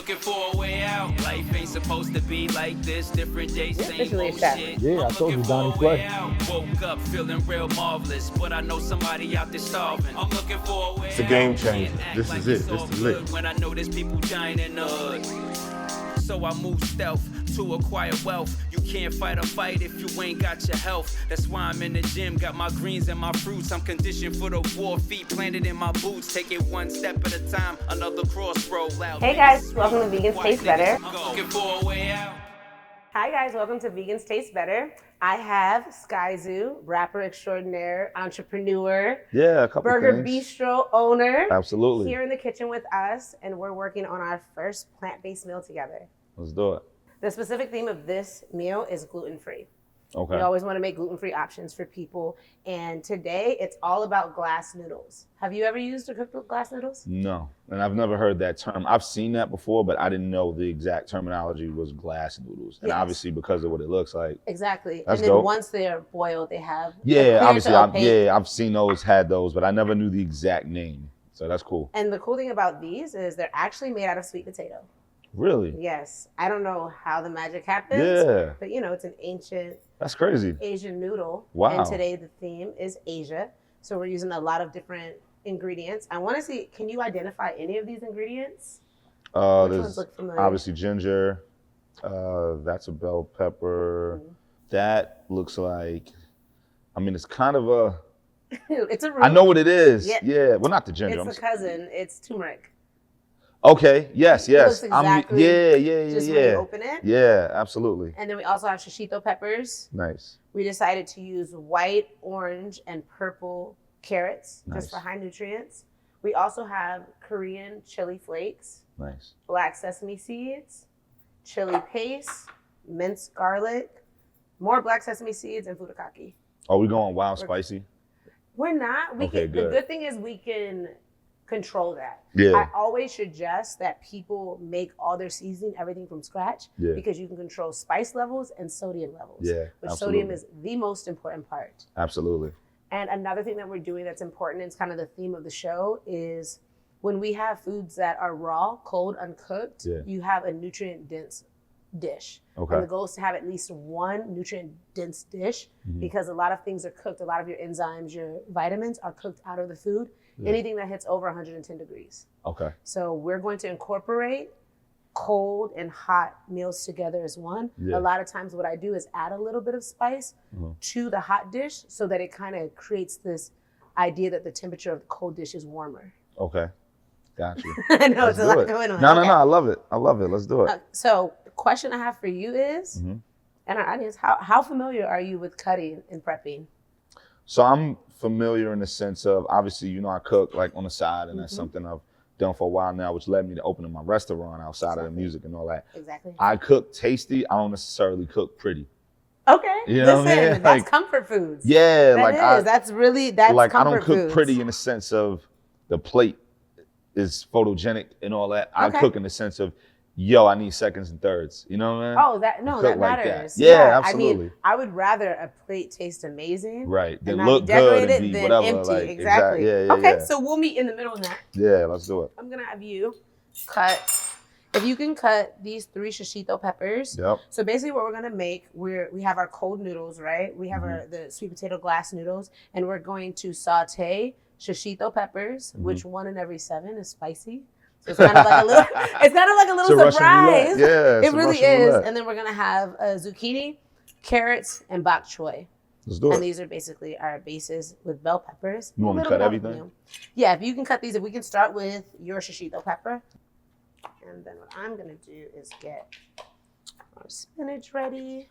looking for a way out. Life ain't supposed to be like this. Different days, same old shit. Yeah, I told you, Donnie Play. Woke up feeling real marvelous, but I know somebody out there starving. I'm looking for a way out. It's a game changer. This is it. This is it. When I know there's people dying in the hood. So I move stealth to acquire wealth. You can't fight a fight if you ain't got your health. That's why I'm in the gym, got my greens and my fruits. I'm conditioned for the war, feet planted in my boots. Take it one step at a time, another crossroad out. Hey guys, welcome to Vegans Taste Better. I'm looking for a way out. Hi guys, welcome to Vegans Taste Better. I have Skyzoo, rapper extraordinaire, entrepreneur, a couple burger things. bistro owner. Absolutely. Here in the kitchen with us, and we're working on our first plant-based meal together. Let's do it. The specific theme of this meal is gluten-free. Okay. We always want to make gluten-free options for people, and today it's all about glass noodles. Have you ever used or cooked with glass noodles? No, and I've never heard that term. I've seen that before, but I didn't know the exact terminology was glass noodles. And obviously because of what it looks like. Exactly. That's and then dope. once they're boiled, they have I've seen those, had those, but I never knew the exact name. So that's cool. And the cool thing about these is they're actually made out of sweet potato. Really? Yes. I don't know how the magic happens. Yeah. But you know, it's an ancient That's crazy. Asian noodle. Wow. And today the theme is Asia. So we're using a lot of different ingredients. I want to see, can you identify any of these ingredients? Which ones There's look familiar? obviously ginger. That's a bell pepper. Mm-hmm. That looks like, I mean, it's kind of a, It's a root. I know what it is. Yeah. Yeah. Well, not the ginger. It's a cousin. It's turmeric. Okay. Yes. Looks exactly just when you Yeah. open it. Yeah. Absolutely. And then we also have shishito peppers. Nice. We decided to use white, orange, and purple carrots just for high nutrients. We also have Korean chili flakes, Nice. black sesame seeds, chili paste, minced garlic, more black sesame seeds, and furikake. Are we going wild spicy? We're not. We Okay, can. good. The good thing is we can control that. Yeah. I always suggest that people make all their seasoning, everything from scratch, Yeah. because you can control spice levels and sodium levels. Yeah, Which absolutely. sodium is the most important part. Absolutely. And another thing that we're doing that's important, and it's kind of the theme of the show, is when we have foods that are raw, cold, uncooked, you have a nutrient-dense dish. Okay. And the goal is to have at least one nutrient-dense dish, because a lot of things are cooked. A lot of your enzymes, your vitamins are cooked out of the food. Anything that hits over 110 degrees. Okay. So we're going to incorporate cold and hot meals together as one. Yeah. A lot of times what I do is add a little bit of spice to the hot dish so that it kind of creates this idea that the temperature of the cold dish is warmer. Okay. Got you. I know, Let's it's a do lot it. going on. No, Okay. I love it. I love it. Let's do it. So the question I have for you is, and our audience, how familiar are you with cutting and prepping? So I'm familiar in the sense of, obviously, you know, I cook like on the side, and that's something I've done for a while now, which led me to opening my restaurant outside of the music and all that. Exactly. I cook tasty. I don't necessarily cook pretty. Okay. You know Listen, what I mean? that's Like, comfort foods. Yeah, That's like I don't comfort cook foods. pretty in the sense of the plate is photogenic and all that. I Okay. cook in the sense of, yo, I need seconds and thirds. You know what I mean? Oh, that cook like that. matters. Yeah, absolutely. I mean, I would rather a plate taste amazing, Right. Then and not look be good decorated and be than whatever. empty. Like, Exactly. Yeah, okay, yeah. so we'll meet in the middle of that. Yeah, let's do it. I'm gonna have you cut. If you can cut these 3 shishito peppers. Yep. So basically, what we're gonna make, we have our cold noodles, right? We have the sweet potato glass noodles, and we're going to saute shishito peppers, which 1 in every 7 is spicy. So it's kind of like a little. It's kind of like a little It's a Russian surprise. roulette. Yeah, it it's a really Russian is. roulette. And then we're gonna have zucchini, carrots, and bok choy. Let's do And it. these are basically our bases with bell peppers. You want me to A cut little bit of everything? oatmeal. Yeah, if you can cut these, if we can start with your shishito pepper. And then what I'm gonna do is get our spinach ready.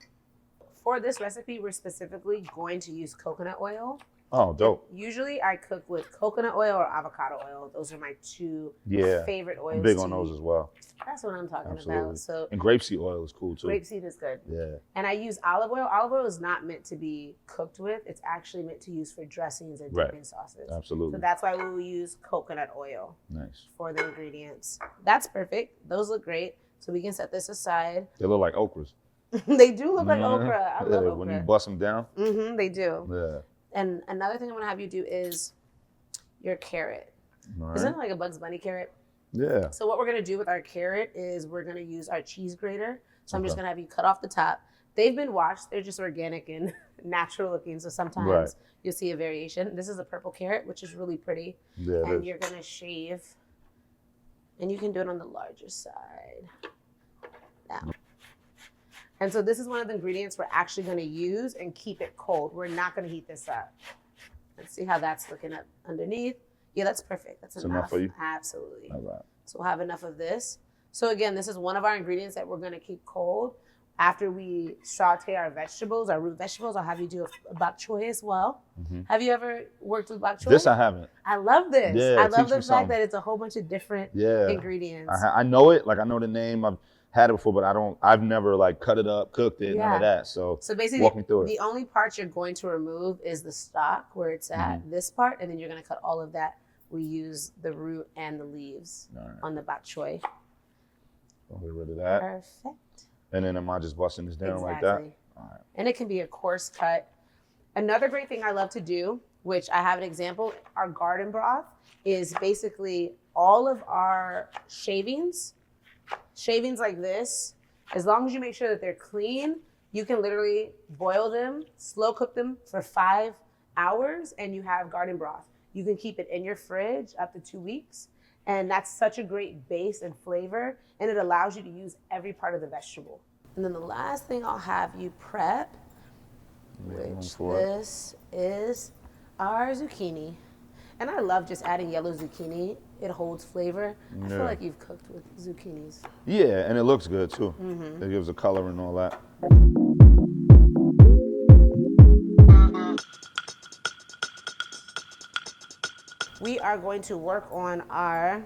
For this recipe, we're specifically going to use coconut oil. Oh, dope. Usually I cook with coconut oil or avocado oil. Those are my 2 Yeah. favorite oils. I'm big to on those use. as well. That's what I'm talking Absolutely. about. So And grapeseed oil is cool too. grapeseed is good. Yeah. And I use olive oil. Olive oil is not meant to be cooked with. It's actually meant to use for dressings and Right. dipping sauces. Absolutely. So that's why we will use coconut oil Nice. for the ingredients. That's perfect. Those look great. So we can set this aside. They look like okras. They do look like Mhm. okra. I Yeah, love okra. when you bust them down. They do. Yeah. And another thing I'm gonna have you do is your carrot. All Isn't right. it like a Bugs Bunny carrot? Yeah. So what we're gonna do with our carrot is we're gonna use our cheese grater. So I'm just Okay. gonna have you cut off the top. They've been washed. They're just organic and natural looking. So sometimes Right. you'll see a variation. This is a purple carrot, which is really pretty. Yeah, it And is. you're gonna shave, and you can do it on the larger side. Now. And so this is one of the ingredients we're actually gonna use and keep it cold. We're not gonna heat this up. Let's see how that's looking up underneath. Yeah, that's perfect. That's enough for you? Absolutely. All right. So we'll have enough of this. So again, this is one of our ingredients that we're gonna keep cold. After we saute our vegetables, our root vegetables, I'll have you do a bok choy as well. Mm-hmm. Have you ever worked with bok choy? This I haven't. I love this. Yeah, I love teach me the fact something. that it's a whole bunch of different Yeah. ingredients. I know it. Like I know the name. I've had it before, but I've never like cut it up, cooked it, none Yeah. of that. So basically, walk me through it. the only part you're going to remove is the stock where it's at, Mm-hmm. this part, and then you're gonna cut all of that. We use the root and the leaves All right. on the bok choy. I'll get rid of that. Perfect. And then am I just busting this down like Exactly. that? All right. And it can be a coarse cut. Another great thing I love to do, which I have an example, our garden broth is basically all of our shavings like this. As long as you make sure that they're clean, you can literally boil them, slow cook them for 5 hours, and you have garden broth. You can keep it in your fridge up to 2 weeks. And that's such a great base and flavor, and it allows you to use every part of the vegetable. And then the last thing I'll have you prep, which this is our zucchini. And I love just adding yellow zucchini. It holds flavor. I feel Yeah. like you've cooked with zucchinis. Yeah, and it looks good too. Mm-hmm. It gives a color and all that. We are going to work on our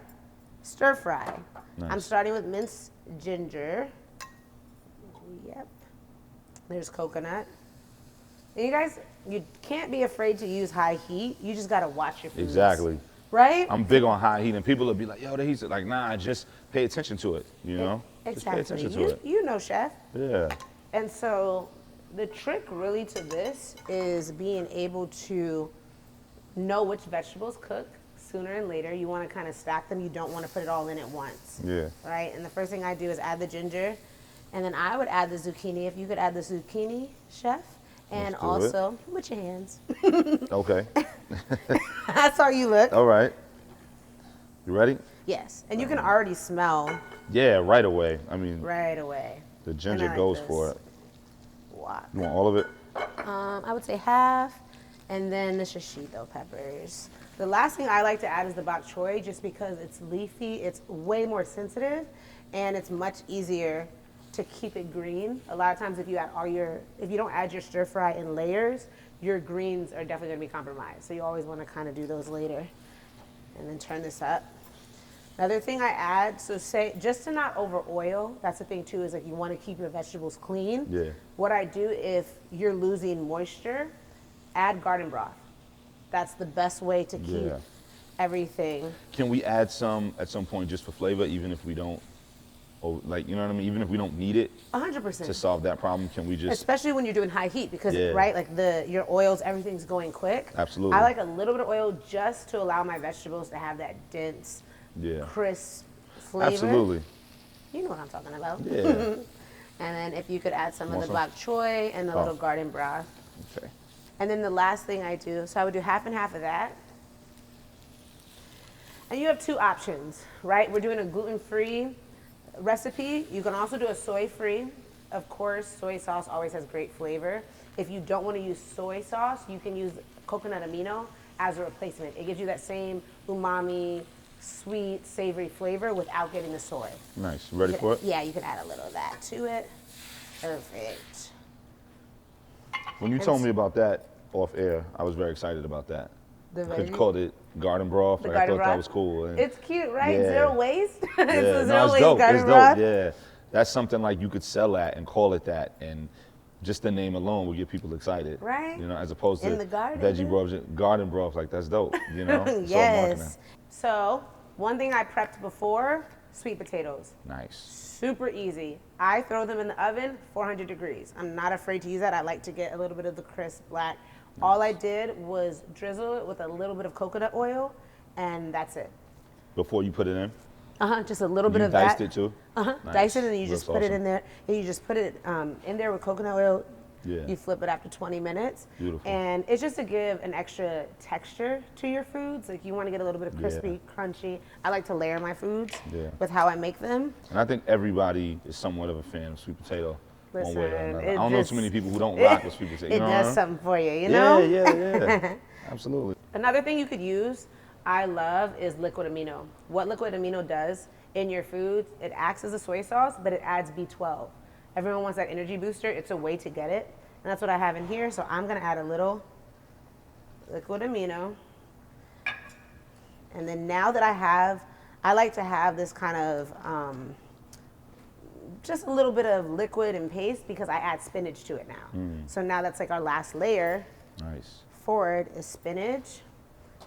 stir fry. Nice. I'm starting with minced ginger. Yep. There's coconut. And you guys, you can't be afraid to use high heat. You just gotta watch your foods. Exactly. Right? I'm big on high heat, and people will be like, "Yo, the heat's like, nah, just pay attention to it." You know, Exactly. just pay attention to it. You know, chef. Yeah. And so the trick really to this is being able to know which vegetables cook sooner and later. You want to kind of stack them. You don't want to put it all in at once. Yeah. Right? And the first thing I do is add the ginger. And then I would add the zucchini. If you could add the zucchini, chef. And Let's do also with your hands. Okay. That's how you look. All right. You ready? Yes. And you can already smell Yeah, right away. I mean, right away. the And ginger I like goes this. for it. Wow. You want all of it? I would say half, and then the shishito peppers. The last thing I like to add is the bok choy, just because it's leafy, it's way more sensitive, and it's much easier to keep it green. A lot of times if you don't add your stir fry in layers, your greens are definitely gonna be compromised. So you always wanna kind of do those later. And then turn this up. Another thing I add, so say, just to not over oil, that's the thing too, is like you wanna keep your vegetables clean. Yeah. What I do if you're losing moisture, add garden broth. That's the best way to keep Yeah. everything. Can we add some at some point just for flavor, even if we don't, or like, you know what I mean? Even if we don't need it 100%. to solve that problem, can we just? Especially when you're doing high heat, because Yeah. right, like your oils, everything's going quick. Absolutely. I like a little bit of oil just to allow my vegetables to have that dense, Yeah. crisp flavor. Absolutely. You know what I'm talking about. Yeah. And then if you could add some of Want the some? bok choy and the Oh. little garden broth. Okay. And then the last thing I do, so I would do half and half of that. And you have two options, right? We're doing a gluten-free recipe. You can also do a soy-free. Of course, soy sauce always has great flavor. If you don't want to use soy sauce, you can use coconut amino as a replacement. It gives you that same umami, sweet, savory flavor without getting the soy. Nice. Ready for it? Yeah, you can add a little of that to it. Perfect. When you told me about that off air, I was very excited about that. The Because you veggie- called it garden broth. The Like, I garden thought that broth? was cool. And It's cute, right? Yeah. Zero waste. It's yeah, a zero no, it's waste dope. garden It's broth. dope. Yeah, that's something like you could sell at and call it that, and just the name alone would get people excited. Right. You know, as opposed In to the garden, veggie dude. broth, garden broth. Like that's dope. You know. It's all marketing. Yes. So one thing I prepped before: sweet potatoes. Nice. Super easy. I throw them in the oven, 400 degrees. I'm not afraid to use that. I like to get a little bit of the crisp black. All I did was drizzle it with a little bit of coconut oil, and that's it. Before you put it in. Just a little bit You of that. diced it too? Nice. Dice it and then you just put it in there. And you just put it in there with coconut oil. Yeah. You flip it after 20 minutes. Beautiful. And it's just to give an extra texture to your foods. Like you want to get a little bit of crispy, crunchy. I like to layer my foods with how I make them. And I think everybody is somewhat of a fan of sweet potato. Listen, one way or another. I don't know too many people who don't rock with sweet potato. It does something for you, you know? Yeah. Absolutely. Another thing you could use, I love, is liquid amino. What liquid amino does in your food, it acts as a soy sauce, but it adds B12. Everyone wants that energy booster. It's a way to get it. And that's what I have in here. So I'm going to add a little liquid amino. And then now that I like to have this kind of, just a little bit of liquid and paste because I add spinach to it now. So now that's like our last layer. Nice. Forward is spinach,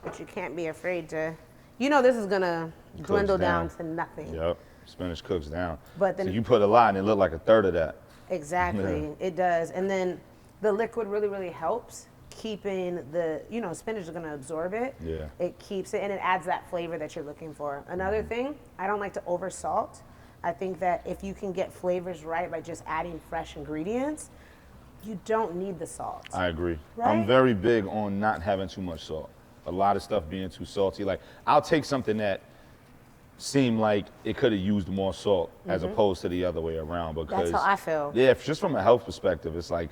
but you can't be afraid to, this is going to dwindle down to nothing. Yep. Spinach cooks down. But then, so you put a lot and it looked like a third of that. Exactly, it does. And then the liquid really, really helps keeping the, spinach is going to absorb it. Yeah. It keeps it and it adds that flavor that you're looking for. Another thing, I don't like to over salt. I think that if you can get flavors right by just adding fresh ingredients, you don't need the salt. I agree. Right? I'm very big on not having too much salt. A lot of stuff being too salty. Like, I'll take something that seemed like it could have used more salt as opposed to the other way around. Because that's how I feel. Yeah, just from a health perspective, it's like,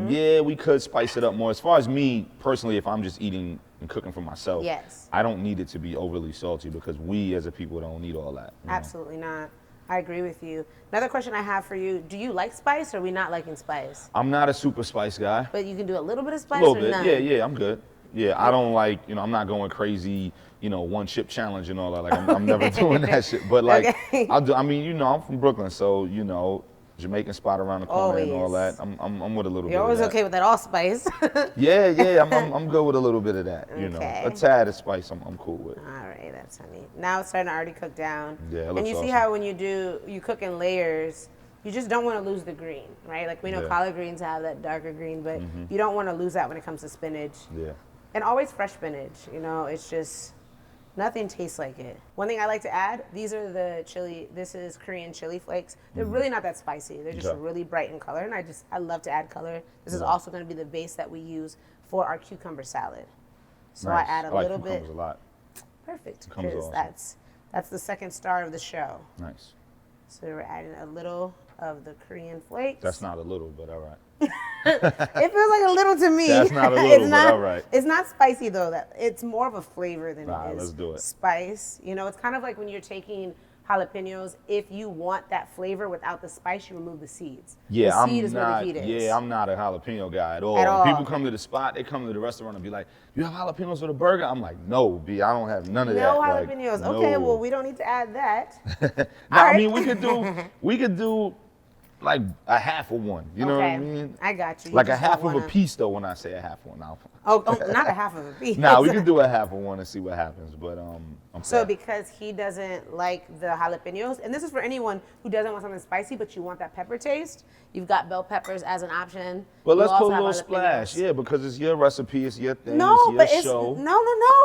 yeah, we could spice it up more. As far as me personally, if I'm just eating and cooking for myself, I don't need it to be overly salty because we as a people don't need all that. Absolutely not. I agree with you. Another question I have for you, do you like spice or are we not liking spice? I'm not a super spice guy. But you can do a little bit of spice a little or bit. none? Yeah, I'm good. Yeah, I don't like, I'm not going crazy, one chip challenge and all that. Like, I'm never doing that shit. But like, I'll do, I'm from Brooklyn, so, Jamaican spot around the corner and all that. I'm with a little bit of that. You're always okay with that allspice. Yeah, I'm good with a little bit of that, A tad of spice I'm cool with. All right, that's honey. Now it's starting to already cook down. Yeah, it looks and you see awesome. how when you cook in layers, you just don't want to lose the green, right? Like we know collard greens have that darker green, but you don't want to lose that when it comes to spinach. Yeah. And always fresh spinach, it's just, nothing tastes like it. One thing I like to add, these are the chili, this is Korean chili flakes. They're really not that spicy. They're just really bright in color, and I love to add color. This is also going to be the base that we use for our cucumber salad. So Nice. I add a like little bit. a lot. Perfect, Cucumbers because awesome. that's the second star of the show. Nice. So we're adding a little of the Korean flakes. That's not a little, but all right. It feels like a little to me. That's not a little, but all right. It's not spicy though. It's more of a flavor than it is let's do it. spice. It's kind of like when you're taking jalapenos. If you want that flavor without the spice, you remove the seeds. Yeah, the seed is where the heat is. Yeah, I'm not a jalapeno guy at all. At all. When people come to the spot, they come to the restaurant and be like, "You have jalapenos for the burger?" I'm like, "No, B, I don't have none of that." No Like, jalapenos. no. Okay, well we don't need to add that. No, I mean we could do like a half of one. You know what I mean? I got you. Like a half of a piece though. When I say a half one, now. Oh, not a half of a piece. Nah, we could do a half of one and see what happens. But So because he doesn't like the jalapenos, and this is for anyone who doesn't want something spicy, but you want that pepper taste, you've got bell peppers as an option. But let's You put a also have little splash, jalapenos. because it's your recipe, it's your thing, No, it's your but it's show. no,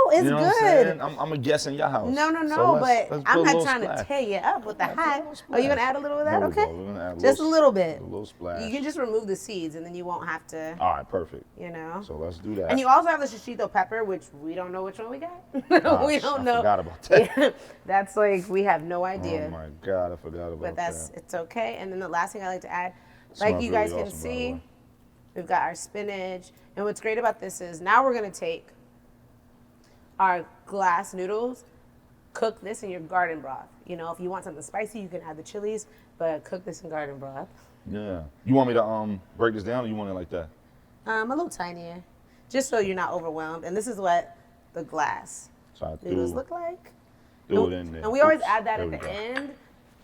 it's you know good. What I'm saying? I'm a guest in your house. No, So let's but put I'm a not little trying splash. to tear you up with the Put a hot. little Oh, you gonna splash. add a little of that? There we Okay. go. We're gonna add Just a little bit. A little splash. You can just remove the seeds, and then you won't have to. All right, perfect. So let's do that. And you also have the shishito pepper, which we don't know which one we got. We don't know. I forgot about that. That's like we have no idea. Oh my God, I forgot about But that. it's okay. And then the last thing I like to add, Smells like you guys really can awesome, by the see, way. we've got our spinach. And what's great about this is now we're gonna take our glass noodles, cook this in your garden broth. If you want something spicy, you can add the chilies, but cook this in garden broth. Yeah. You want me to break this down, or you want it like that? A little tinier, just so you're not overwhelmed. And this is what the glass So noodles look like. Do it in there. And we always Oops, add that there at we the go. end.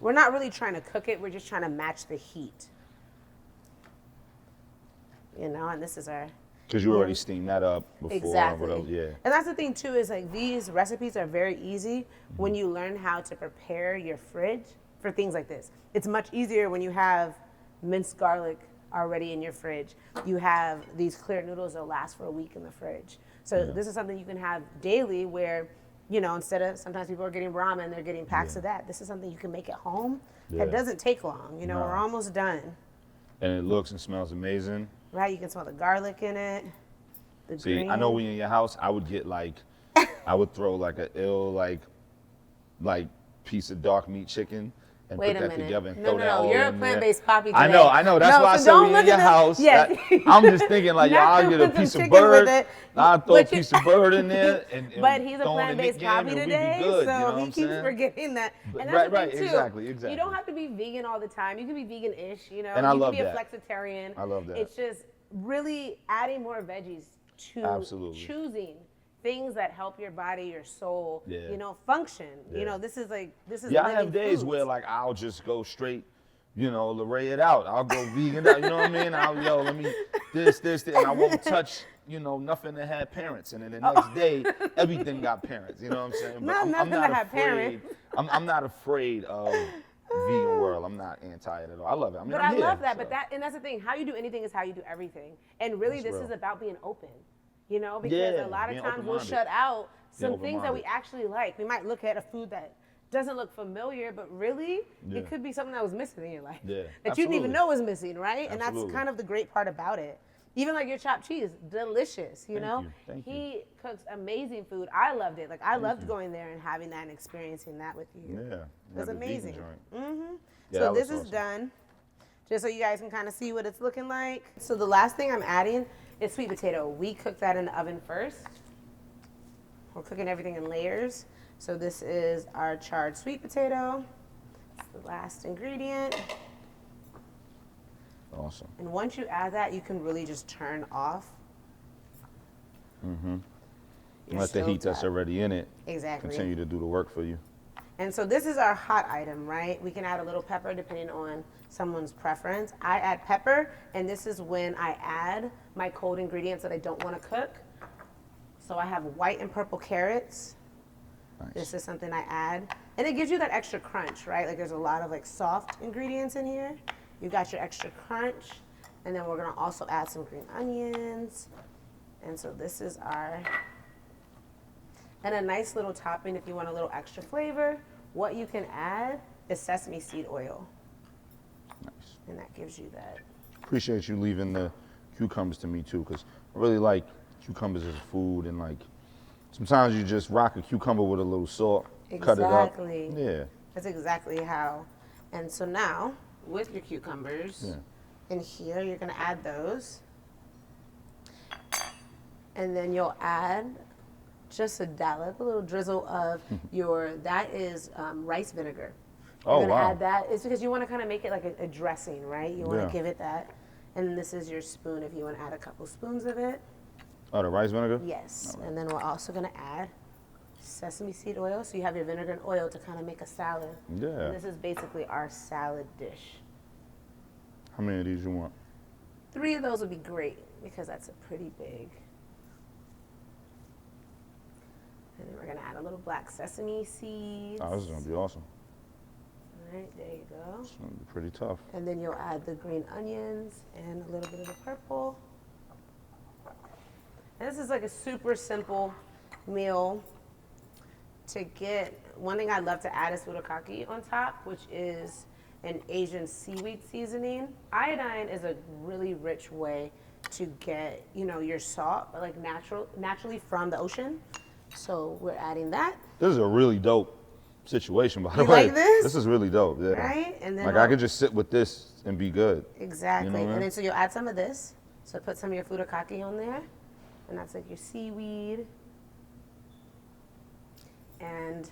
We're not really trying to cook it. We're just trying to match the heat. And this is our... Because you already steamed that up before. Exactly. Whatever, yeah. And that's the thing, too, is like these recipes are very easy when you learn how to prepare your fridge for things like this. It's much easier when you have minced garlic already in your fridge. You have these clear noodles that'll last for a week in the fridge. So this is something you can have daily where you know, instead of, sometimes people are getting ramen, they're getting packs of that. This is something you can make at home. Yeah. That doesn't take long. You know, we're almost done. And it looks and smells amazing. Right, you can smell the garlic in it. The See, green. I know when you're in your house, I would get like, I would throw like a ill like piece of dark meat chicken and Wait put a that minute. together and No, throw no, that all you're a in there. plant-based poppy today. I know. That's No, why I so said don't we in look your at house. Yes. I'm just thinking like, Not I'll get a put some piece of chicken bird. with it. I'll throw a But you- piece of bird in there and But he's a throw in the plant-based meat game poppy and today, we be good, so you know what he I'm keeps saying? forgetting that. And that's Right, the thing too. exactly. You don't have to be vegan all the time. You can be vegan-ish, you know. And I you love can be that. a flexitarian. I love that. It's just really adding more veggies to Absolutely. choosing things that help your body, your soul, Yeah. you know, function. Yeah. You know, this is Yeah, I living have days foods. where like I'll just go straight, you know, lay it out. I'll go vegan out, you know what I mean? Let me this, and I won't touch, you know, nothing that had parents. And then the next day, everything got parents. You know what I'm saying? Not nothing that had parents. I'm not afraid of vegan world. I'm not anti it at all. I love it. I mean, But I'm I here, love that. so. But that's the thing. How you do anything is how you do everything. And really, That's this real. is about being open. You know, because Yeah, a lot of being times we'll open-minded. shut out some things that we open-minded. actually like. We might look at a food that doesn't look familiar, but really, Yeah. it could be something that was missing in your life. Yeah, That you didn't even absolutely. know was missing, right? And that's Absolutely. kind of the great part about it. Even like your chopped cheese, delicious, you know? Thank you. He cooks amazing food. I loved it. Like, I loved going there and having that and experiencing that with you. Yeah. It was have a vegan amazing. joint. So Yeah, that this looks is awesome. done, just so you guys can kind of see what it's looking like. So the last thing I'm adding is sweet potato. We cook that in the oven first. We're cooking everything in layers. So this is our charred sweet potato. It's the last ingredient. Awesome. And once you add that, you can really just turn off. Your Let the heat that's stovetop. already in it Exactly. continue to do the work for you. And so this is our hot item, right? We can add a little pepper depending on someone's preference. I add pepper, and this is when I add my cold ingredients that I don't want to cook. So I have white and purple carrots. Nice. This is something I add. And it gives you that extra crunch, right? Like there's a lot of like soft ingredients in here. You got your extra crunch. And then we're gonna also add some green onions. And so this is our, and a nice little topping if you want a little extra flavor. What you can add is sesame seed oil. Nice. And that gives you that. Appreciate you leaving the cucumbers to me too, because I really like cucumbers as food, and like sometimes you just rock a cucumber with a little salt, cut it up. Exactly. Yeah. That's exactly how. And so now, with your cucumbers, Yeah. in here, you're gonna add those. And then you'll add just a dollop, a little drizzle of that is rice vinegar. You're Oh, gonna wow. add that. It's because you wanna kind of make it like a dressing, right? You wanna Yeah. give it that. And this is your spoon if you wanna add a couple spoons of it. Oh, the rice vinegar? Yes, and then we're also gonna add sesame seed oil. So you have your vinegar and oil to kind of make a salad. Yeah. And this is basically our salad dish. How many of these you want? 3 of those would be great because that's a pretty big. And then we're gonna add a little black sesame seeds. Oh, this is gonna be awesome. All right, there you go. It's gonna be pretty tough. And then you'll add the green onions and a little bit of the purple. And this is like a super simple meal to get. One thing I'd love to add is furikake on top, which is an Asian seaweed seasoning. Iodine is a really rich way to get, your salt, but like naturally from the ocean. So we're adding that. This is a really dope situation, by the You way. like this? This is really dope. Yeah. Right? And then Like I could just sit with this and be good. Exactly. You know what I mean? And then so you'll add some of this. So put some of your furikake on there. And that's like your seaweed. And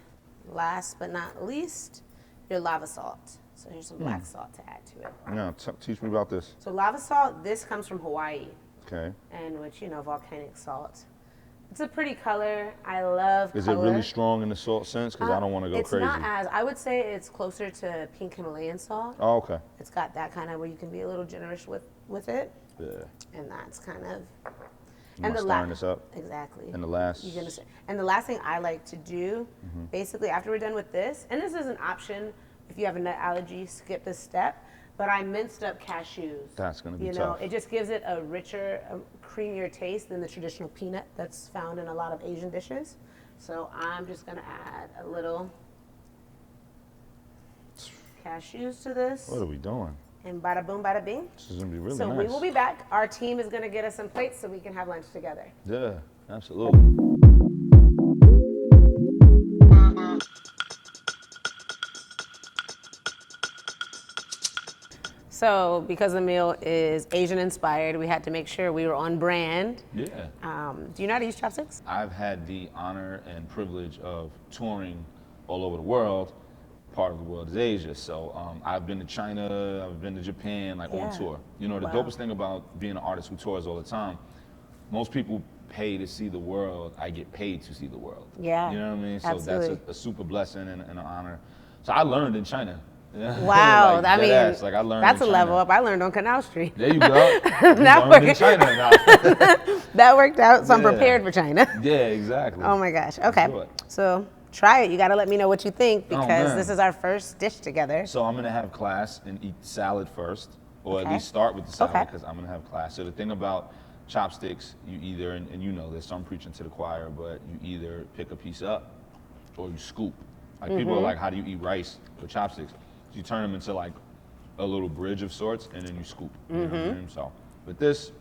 last but not least, your lava salt. So here's some black salt to add to it. Now, teach me about this. So lava salt, this comes from Hawaii, Okay. and which, volcanic salt. It's a pretty color. I love Is color. it really strong in the salt sense? Because I don't want to go it's crazy. not as, I would say it's closer to pink Himalayan salt. Oh, okay. It's got that kind of where you can be a little generous with it. Yeah. And that's kind of. Am I stirring this up? Exactly. And the last. You're gonna and the last thing I like to do, basically after we're done with this, and this is an option if you have a nut allergy, skip this step. But I minced up cashews. That's gonna be tough. It just gives it a richer, creamier taste than the traditional peanut that's found in a lot of Asian dishes. So I'm just gonna add a little cashews to this. What are we doing? And bada boom, bada bing. This is gonna be really so nice. we will be back. Our team is gonna get us some plates so we can have lunch together. Yeah, absolutely. So because the meal is Asian inspired, we had to make sure we were on brand. Yeah. Do you know how to use chopsticks? I've had the honor and privilege of touring all over the world. Part of the world is Asia. So I've been to China, I've been to Japan, like on tour. You know, the dopest thing about being an artist who tours all the time, most people pay to see the world. I get paid to see the world. Yeah. You know what I mean? So absolutely. that's a super blessing and an honor. So I learned in China. Wow, like, I mean, like I learned that's in a China. level up. I learned on Canal Street. There you go. That learned in China now. That worked out, so I'm Yeah. prepared for China. Yeah, exactly. Oh my gosh. Okay. Do it. So try it. You got to let me know what you think because man. this is our first dish together. So I'm gonna have class and eat salad first, or at Okay. least start with the salad Okay. because I'm gonna have class. So the thing about chopsticks, you either, and you know this, so I'm preaching to the choir, but you either pick a piece up or you scoop. Like people are like, how do you eat rice with chopsticks? So you turn them into like a little bridge of sorts and then you scoop. You know what I mean? So with this,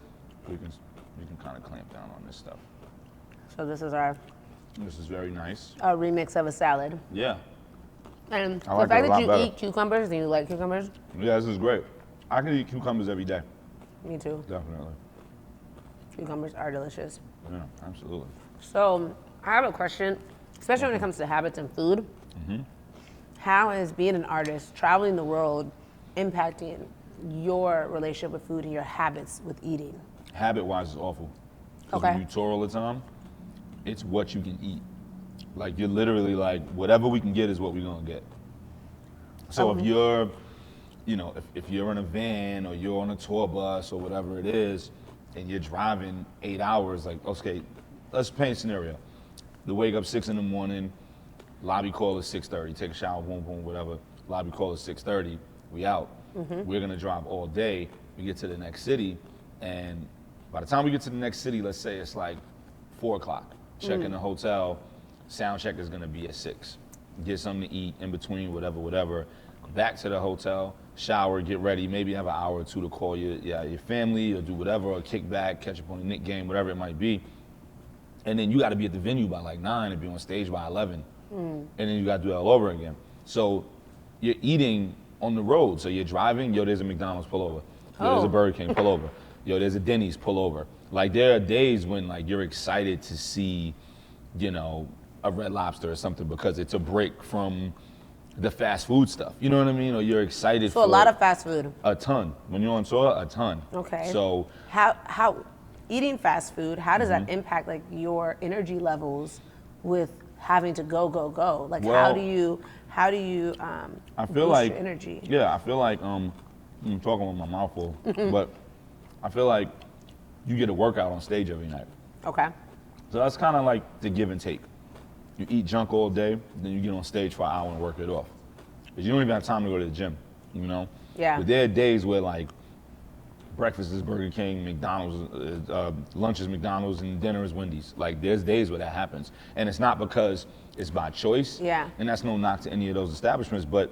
you can kind of clamp down on this stuff. So this is our This is very nice. remix of a salad. Yeah. And I like the fact it a that lot you better. eat cucumbers, do you like cucumbers? Yeah, this is great. I can eat cucumbers every day. Me too. Definitely. Cucumbers are delicious. Yeah, absolutely. So I have a question, especially when it comes to habits and food. How is being an artist, traveling the world, impacting your relationship with food and your habits with eating? Habit-wise, it's awful. 'Cause Okay. when you tour all the time, it's what you can eat. Like you're literally like, whatever we can get is what we're gonna get. So if you're, you know, if you're in a van or you're on a tour bus or whatever it is, and you're driving 8 hours, like, okay, let's paint a scenario. You wake up 6 in the morning, lobby call is 6:30, take a shower, boom, boom, whatever. Lobby call is 6:30, we out. We're gonna drive all day. We get to the next city, and by the time we get to the next city, let's say it's like 4 o'clock. Check in the hotel, sound check is gonna be at 6. Get something to eat in between, whatever. Back to the hotel, shower, get ready, maybe have an hour or two to call your family or do whatever, or kick back, catch up on the Knick game, whatever it might be. And then you gotta be at the venue by like 9 and be on stage by 11. And then you gotta do that all over again. So you're eating on the road. So you're driving, yo, there's a McDonald's, pull over. Yo, there's a Burger King, pull over. Yo, there's a Denny's, pull over. Like there are days when like you're excited to see, you know, a Red Lobster or something because it's a break from the fast food stuff. You know what I mean? Or you're excited for So a lot of fast food. a ton. When you're on tour, a ton. Okay. So How eating fast food, how does that impact like your energy levels with having to go? Like Well, how do you I feel boost like your energy? Yeah, I feel like I'm talking with my mouth full, but I feel like you get a workout on stage every night. Okay. So that's kind of like the give and take. You eat junk all day, then you get on stage for an hour and work it off. Because you don't even have time to go to the gym, you know? Yeah. But there are days where like breakfast is Burger King, McDonald's, lunch is McDonald's, and dinner is Wendy's. Like there's days where that happens. And it's not because it's by choice. Yeah. And that's no knock to any of those establishments, but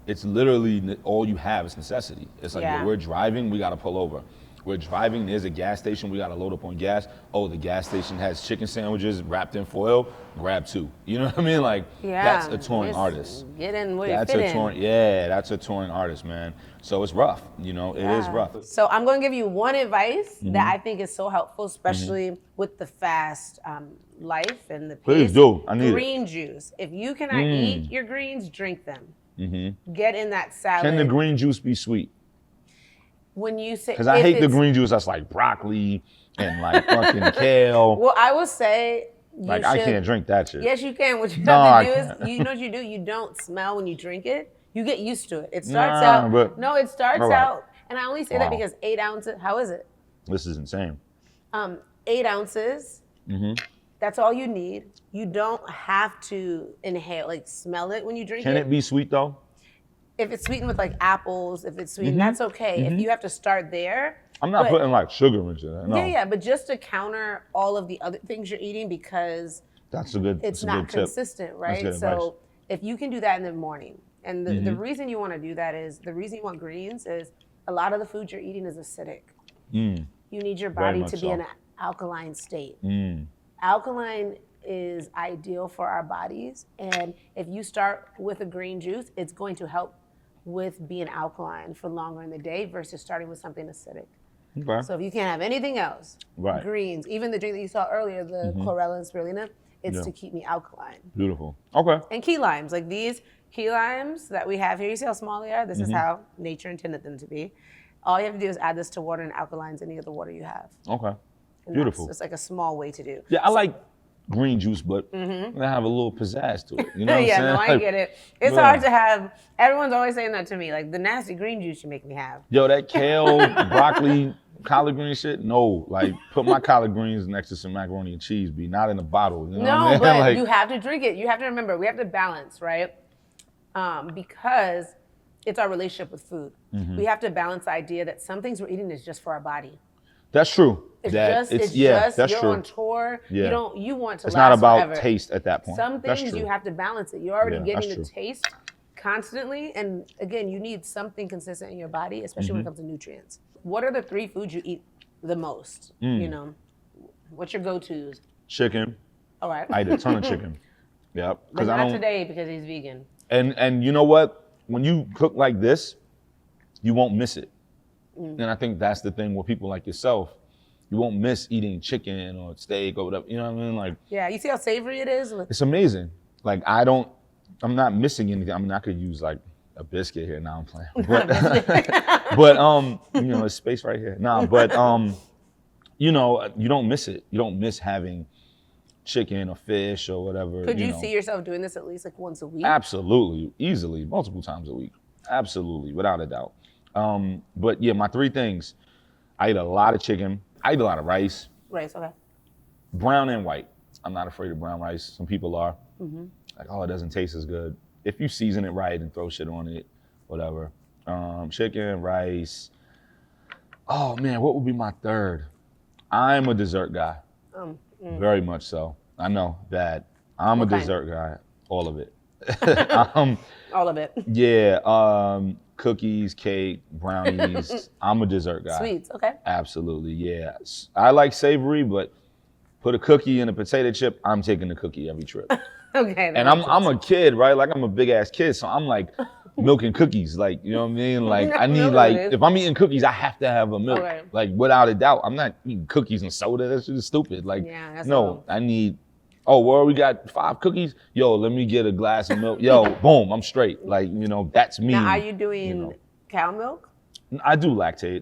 it's literally all you have is necessity. It's like, Yeah. we're driving, we gotta pull over. We're driving, there's a gas station, we gotta load up on gas. Oh, the gas station has chicken sandwiches wrapped in foil, grab 2. You know what I mean? Like, Yeah. that's a touring Just artist. Get in where you That's fit a in. touring, yeah, that's a touring artist, man. So it's rough, you know, it is Yeah. rough. So I'm going to give you one advice that I think is so helpful, especially with the fast life and the Please pace. do. I need it. Green juice. If you cannot eat your greens, drink them. Get in that salad. Can the green juice be sweet? When you say, Because I if hate the it's- green juice that's like broccoli and like fucking kale. Well, I will say you Like, should. I can't drink that shit. Yes, you can. What you No, have I to do can't. is, you know what you do? You don't smell when you drink it. You get used to it. It starts Nah, out. but- No, it starts all right. out. And I only say that Wow. because 8 ounces. How is it? This is insane. 8 ounces. Mm-hmm. That's all you need. You don't have to inhale, like smell it when you drink Can it be sweet though? If it's sweetened with like apples, if it's sweetened, that's okay. If you have to start there. I'm not but- putting like sugar into that. No. Yeah, but just to counter all of the other things you're eating because That's a good it's not consistent, right? That's good so advice. if you can do that in the morning, and the reason you want to do that is, the reason you want greens is a lot of the food you're eating is acidic. You need your body to be in an alkaline state. Alkaline is ideal for our bodies, and if you start with a green juice, it's going to help with being alkaline for longer in the day versus starting with something acidic. Okay. So if you can't have anything else, greens, even the drink that you saw earlier, the chlorella and spirulina, it's to keep me alkaline. Beautiful. Okay. And key limes, like these key limes that we have here, you see how small they are? This is how nature intended them to be. All you have to do is add this to water and alkalines any of the water you have. Okay. And Beautiful. It's like a small way to do. Yeah, I like green juice, but I have a little pizzazz to it. You know what I'm saying? No, I get it. It's hard to have. Everyone's always saying that to me, like the nasty green juice you make me have. Yo, that kale, broccoli, collard green shit, no. Like, put my collard greens next to some macaroni and cheese, be not in a bottle. You know what I mean? But like, you have to drink it. You have to remember, we have to balance, right? Because it's our relationship with food. We have to balance the idea that some things we're eating is just for our body. That's true. It's that's you're true. on tour. Yeah. You want to It's last not about forever. taste at that point. Some That's things true. you have to balance it. You're already getting that's the true. taste constantly, and again, you need something consistent in your body, especially when it comes to nutrients. What are the 3 foods you eat the most? You know, what's your go-tos? Chicken. All right. I eat a ton of chicken. Yep. But not today because he's vegan. And you know what? When you cook like this, you won't miss it. And I think that's the thing with people like yourself. You won't miss eating chicken or steak or whatever. You know what I mean? Like, yeah, you see how savory it is? it's amazing. Like, I'm not missing anything. I mean, I could use like a biscuit here. Now I'm playing. But, you know, there's space right here. Nah, but, you know, you don't miss it. You don't miss having chicken or fish or whatever. Could you know. see yourself doing this at least like once a week? Absolutely, easily, multiple times a week. Absolutely, without a doubt. But yeah, my 3 things. I eat a lot of chicken. I eat a lot of rice. Rice, okay. Brown and white. I'm not afraid of brown rice. Some people are. Like, oh, it doesn't taste as good. If you season it right and throw shit on it, whatever. Chicken, rice. Oh man, what would be my 3rd? I'm a dessert guy. Very much so. I know that. I'm a dessert guy. All of it. All of it. Yeah. Cookies, cake, brownies. I'm a dessert guy. Sweets, okay. Absolutely, yeah. I like savory, but put a cookie in a potato chip, I'm taking the cookie every trip. Okay. And I'm a kid, right? Like, I'm a big ass kid, so I'm like milking cookies. Like, you know what I mean? Like, I need like, if I'm eating cookies, I have to have a milk. Okay. Like, without a doubt. I'm not eating cookies and soda. That's just stupid. Like, that's no, I need. Oh, well, we got 5 cookies. Yo, let me get a glass of milk. Yo, boom, I'm straight. Like, you know, that's me. Now, are you doing cow milk? I do lactate.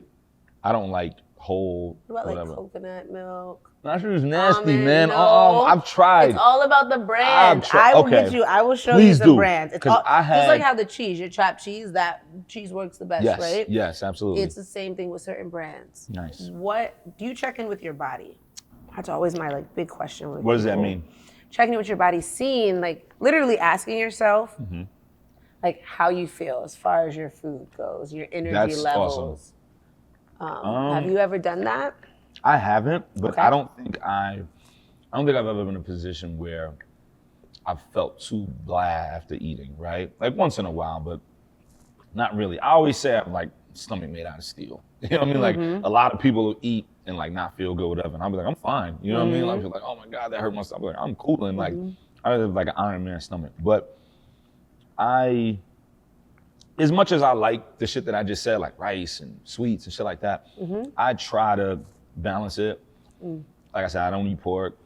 I don't like whole. What about whatever. like coconut milk? That shit is nasty, Almond, man. no. I've tried. It's all about the brand. I will get you. I will show you some brands. It's all, just like how the cheese, your chopped cheese, that cheese works the best, right? Yes, absolutely. It's the same thing with certain brands. Nice. What do you check in with your body? That's always my like big question. With What does that people. mean? Checking in with your body, seeing, like literally asking yourself, like how you feel as far as your food goes, your energy levels. Awesome. Have you ever done that? I haven't, but I don't think I've ever been in a position where I've felt too blah after eating, right? Like once in a while, but not really. I always say I'm like stomach made out of steel. You know what I mean? Like a lot of people will eat and like not feel good, whatever. And I'll be like, I'm fine. You know what I mean? Like, like, oh my God, that hurt my stomach. Like, I'm cool and like I have like an Iron Man stomach. But as much as I like the shit that I just said, like rice and sweets and shit like that, I try to balance it. Like I said, I don't eat pork.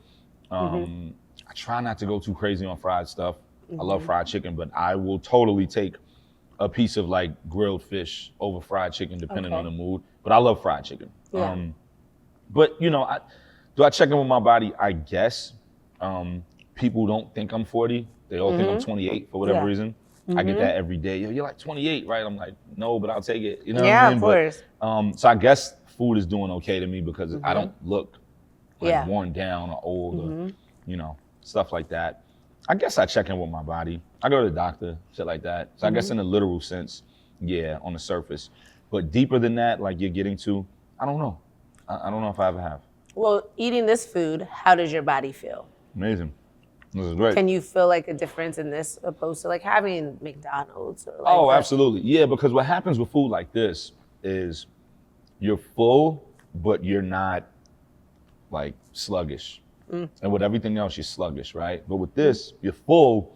I try not to go too crazy on fried stuff. I love fried chicken, but I will totally take a piece of like grilled fish over fried chicken, depending on the mood. But I love fried chicken. Yeah. But you know, do I check in with my body? I guess. People don't think I'm 40. They all think I'm 28 for whatever reason. I get that every day. Yo, you're like 28, right? I'm like, no, but I'll take it. You know what I mean? Of course. But, so I guess food is doing okay to me because I don't look like worn down or old or, you know, stuff like that. I guess I check in with my body. I go to the doctor, shit like that. So I guess in a literal sense, yeah, on the surface. But deeper than that, like you're getting to, I don't know. I don't know if I ever have. Well, eating this food, how does your body feel? Amazing. This is great. Can you feel like a difference in this opposed to like having McDonald's or like? Oh, absolutely. Yeah, because what happens with food like this is you're full, but you're not like sluggish. And with everything else, you're sluggish, right? But with this, you're full.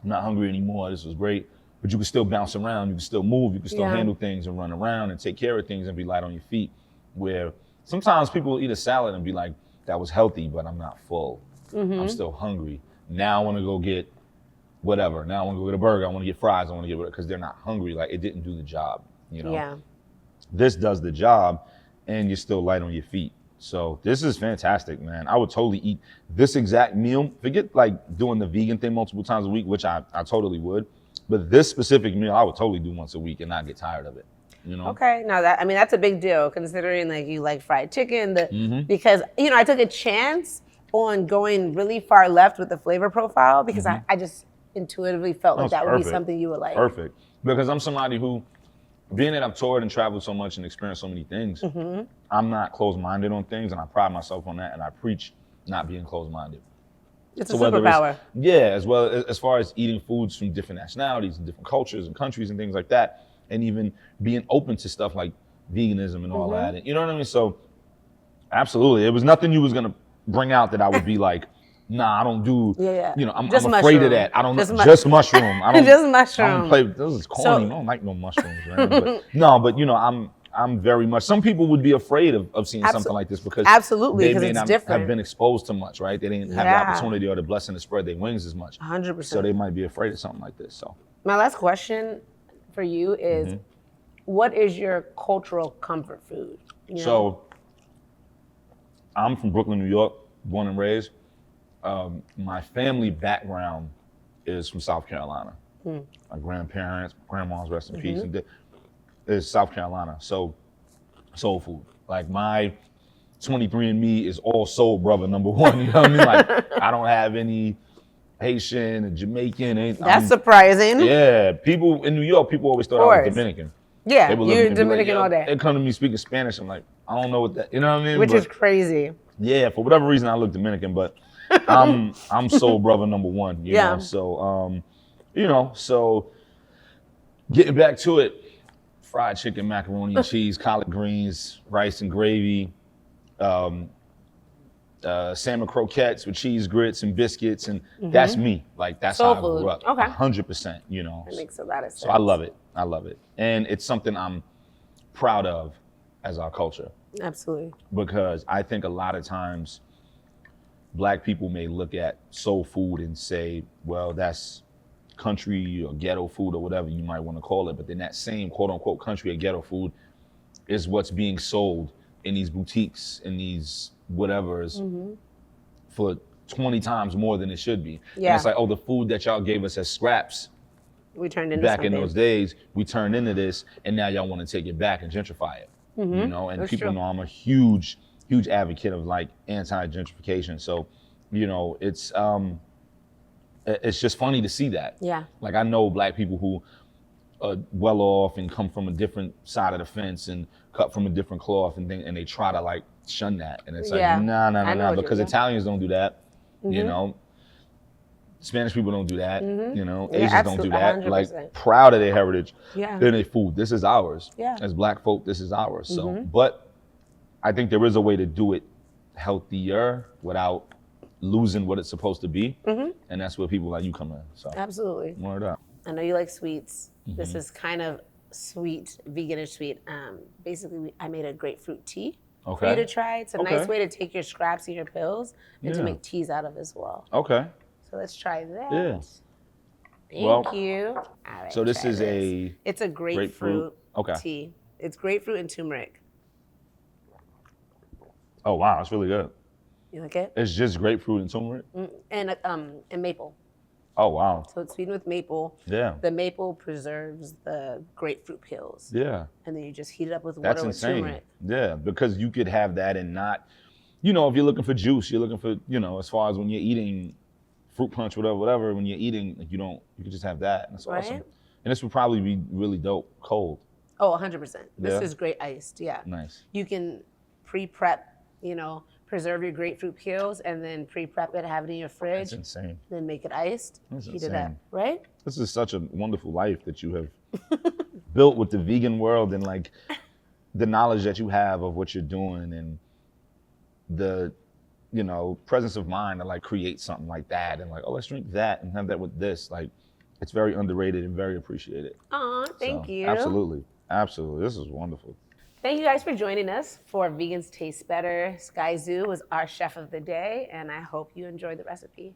I'm not hungry anymore. This was great. But you can still bounce around. You can still move. You can still handle things and run around and take care of things and be light on your feet. Where sometimes people will eat a salad and be like, that was healthy, but I'm not full. I'm still hungry. Now I want to go get whatever. Now I want to go get a burger. I want to get fries. I want to get whatever, because they're not hungry. Like, it didn't do the job, you know? Yeah. This does the job, and you're still light on your feet. So this is fantastic, man. I would totally eat this exact meal. Forget like doing the vegan thing multiple times a week, which I totally would. But this specific meal, I would totally do once a week and not get tired of it. You know? Okay, now that's a big deal considering like you like fried chicken, because I took a chance on going really far left with the flavor profile because I just intuitively felt like that would be something you would like. Perfect, because I'm somebody who, being that I've toured and traveled so much and experienced so many things, I'm not closed-minded on things, and I pride myself on that, and I preach not being closed-minded. It's a superpower. As well as far as eating foods from different nationalities and different cultures and countries and things like that, and even being open to stuff like veganism and all that. And, you know what I mean? So, absolutely, it was nothing you was gonna bring out that I would be like, nah, I don't do. You know, I'm afraid of that. I don't know. Just mushroom. I don't. Just mushroom. I don't play. This is corny. I don't like no mushrooms, man. But, no, but you know, I'm very much. Some people would be afraid of seeing something like this because they may it's not have been exposed to much, right? They didn't have the opportunity or the blessing to spread their wings as much. 100%. So they might be afraid of something like this. So my last question for you is, what is your cultural comfort food? You know? So I'm from Brooklyn, New York, born and raised. My family background is from South Carolina. My grandparents, grandma's rest in peace, and is South Carolina. So soul food. Like my 23andMe is all soul brother number one. You know what I mean? Like I don't have any Haitian and Jamaican. That's surprising. Yeah, people in New York, people always thought I was Dominican. Yeah, you're Dominican all day. They come to me speaking Spanish. I'm like, I don't know what that. You know what I mean? Which is crazy. Yeah, for whatever reason, I look Dominican, but I'm soul brother number one. You know? So, so getting back to it, fried chicken, macaroni and cheese, collard greens, rice and gravy, salmon croquettes with cheese grits and biscuits, and that's me. Like that's soul how I food. grew up. Okay. 100%. You know. That makes a lot of sense. So I love it. I love it, and it's something I'm proud of as our culture. Absolutely. Because I think a lot of times Black people may look at soul food and say, well, that's country or ghetto food or whatever you might want to call it. But then that same quote unquote country or ghetto food is what's being sold in these boutiques, in these whatevers for 20 times more than it should be. Yeah. And it's like, oh, the food that y'all gave us as scraps we turned into back something. in those days, we turned into this, and now y'all want to take it back and gentrify it. You know, and That's people true. know I'm a huge advocate of like anti-gentrification. So, you know, it's just funny to see that. Yeah. Like I know Black people who are well off and come from a different side of the fence and cut from a different cloth and they try to like shun that. And it's like, nah, because Italians don't do that. You know, Spanish people don't do that. You know, Asians don't do that. 100%. Like proud of their heritage. Yeah. Then their food. This is ours. Yeah. As Black folk, this is ours. So, but I think there is a way to do it healthier without losing what it's supposed to be. And that's where people like you come in. So absolutely. Word up. I know you like sweets. This is kind of sweet, veganish sweet. Basically, I made a grapefruit tea for you to try. It's a nice way to take your scraps and your pills and to make teas out of as well. Okay. So let's try that. Yeah. Thank you. All right, so this is this. It's a grapefruit tea. It's grapefruit and turmeric. Oh wow, it's really good. You like it? It's just grapefruit and turmeric? And maple. Oh wow. So it's sweetened with maple. Yeah. The maple preserves the grapefruit pills. Yeah. And then you just heat it up with water with turmeric. Yeah, because you could have that and not, you know, if you're looking for juice, you're looking for, you know, as far as when you're eating fruit punch, whatever, when you're eating, like you could just have that. And that's awesome. And this would probably be really dope cold. Oh, 100%. This is great iced, yeah. Nice. You can pre-prep preserve your grapefruit peels and then pre-prep it, have it in your fridge. That's insane. Then make it iced, That's heat it up, insane. right? This is such a wonderful life that you have built with the vegan world, and like the knowledge that you have of what you're doing, and the, you know, presence of mind to like create something like that, and like, oh, let's drink that and have that with this. Like, it's very underrated and very appreciated. Aw, thank you. Absolutely, absolutely. This is wonderful. Thank you guys for joining us for Vegans Taste Better. Skyzoo was our chef of the day, and I hope you enjoyed the recipe.